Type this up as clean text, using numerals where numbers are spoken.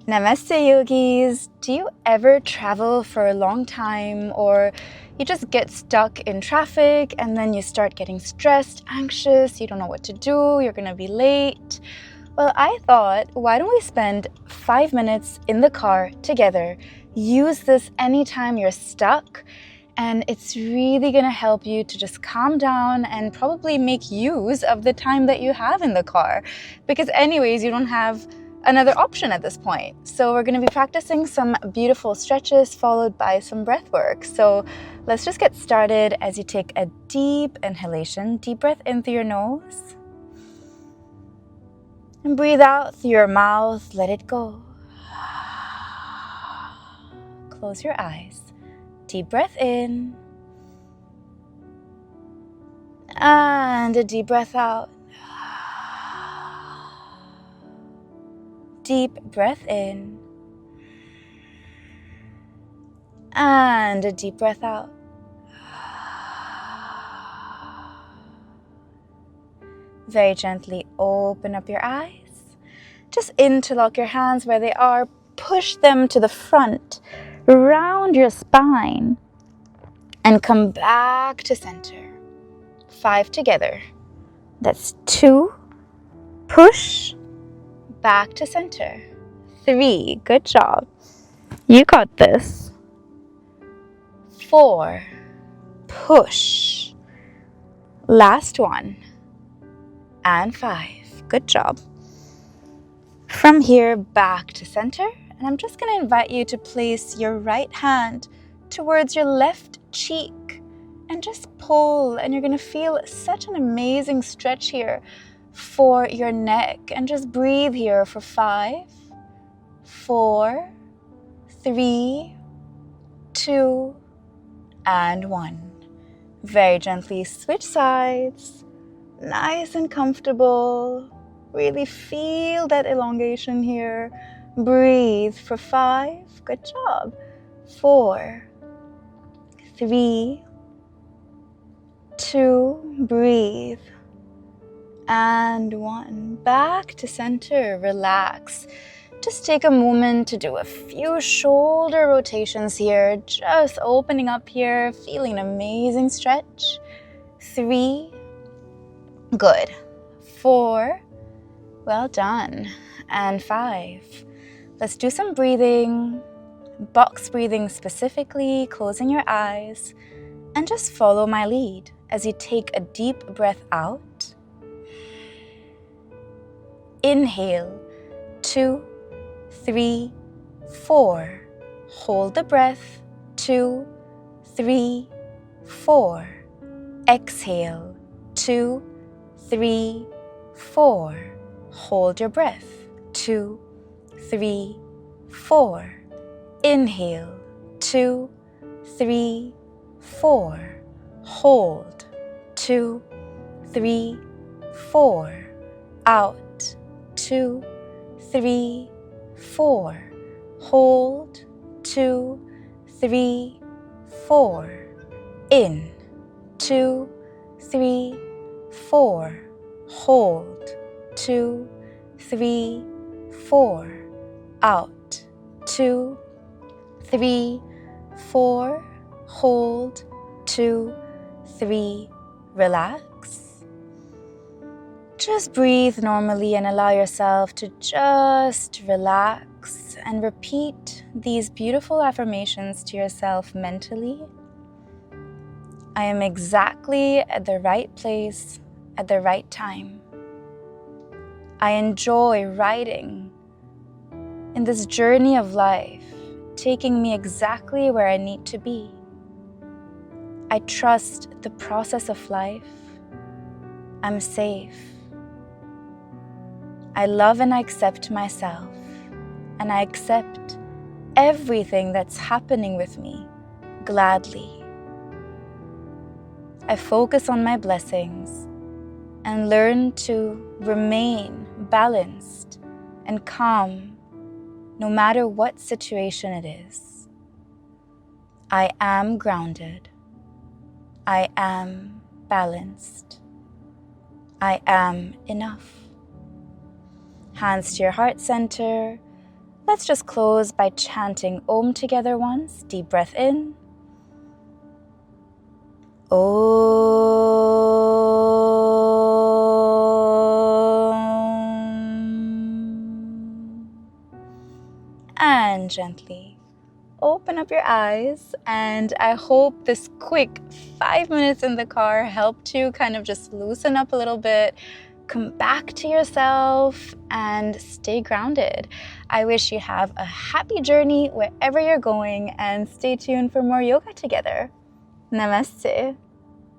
Namaste yogis! Do you ever travel for a long time, or you just get stuck in traffic and then you start getting stressed, anxious, you don't know what to do, you're gonna be late? Well, I thought, why don't we spend 5 minutes in the car together? Use this anytime you're stuck, and it's really gonna help you to just calm down and probably make use of the time that you have in the car, because anyways, you don't have another option at this point. So we're going to be practicing some beautiful stretches followed by some breath work. So let's just get started as you take a deep inhalation, deep breath in through your nose, and breathe out through your mouth. Let it go. Close your eyes. Deep breath in, and a deep breath out. Deep breath in, and a deep breath out. Very gently open up your eyes. Just interlock your hands where they are. Push them to the front, round your spine, and come back to center. 5 together. That's 2. Push. Back to center. 3. Good job. You got this. 4. Push. Last one. And 5. Good job. From here, back to center. And I'm just going to invite you to place your right hand towards your left cheek and just pull. And you're going to feel such an amazing stretch here for your neck, and just breathe here for 5, 4, 3, 2, and 1. Very gently switch sides, nice and comfortable. Really feel that elongation here. Breathe for 5, good job. 4, 3, 2, breathe. And 1. Back to center. Relax. Just take a moment to do a few shoulder rotations here. Just opening up here. Feeling an amazing stretch. 3. Good. 4. Well done. And 5. Let's do some breathing. Box breathing specifically. Closing your eyes. And just follow my lead as you take a deep breath out. Inhale, 2, 3, 4. Hold the breath, 2, 3, 4. Exhale, 2, 3, 4. Hold your breath, 2, 3, 4. Inhale, 2, 3, 4. Hold, 2, 3, 4. Out. 2, 3, 4. Hold. 2, 3, 4. In. 2, 3, 4. Hold. 2, 3, 4. Out. 2, 3, 4. Hold. 2, 3. Relax. Just breathe normally and allow yourself to just relax and repeat these beautiful affirmations to yourself mentally. I am exactly at the right place at the right time. I enjoy riding in this journey of life, taking me exactly where I need to be. I trust the process of life. I'm safe. I love and I accept myself, and I accept everything that's happening with me gladly. I focus on my blessings and learn to remain balanced and calm no matter what situation it is. I am grounded. I am balanced. I am enough. Hands to your heart center. Let's just close by chanting Om together once. Deep breath in. Om. And gently open up your eyes, and I hope this quick 5 minutes in the car helped you kind of just loosen up a little bit, come back to yourself, and stay grounded. I wish you have a happy journey wherever you're going, and stay tuned for more yoga together. Namaste.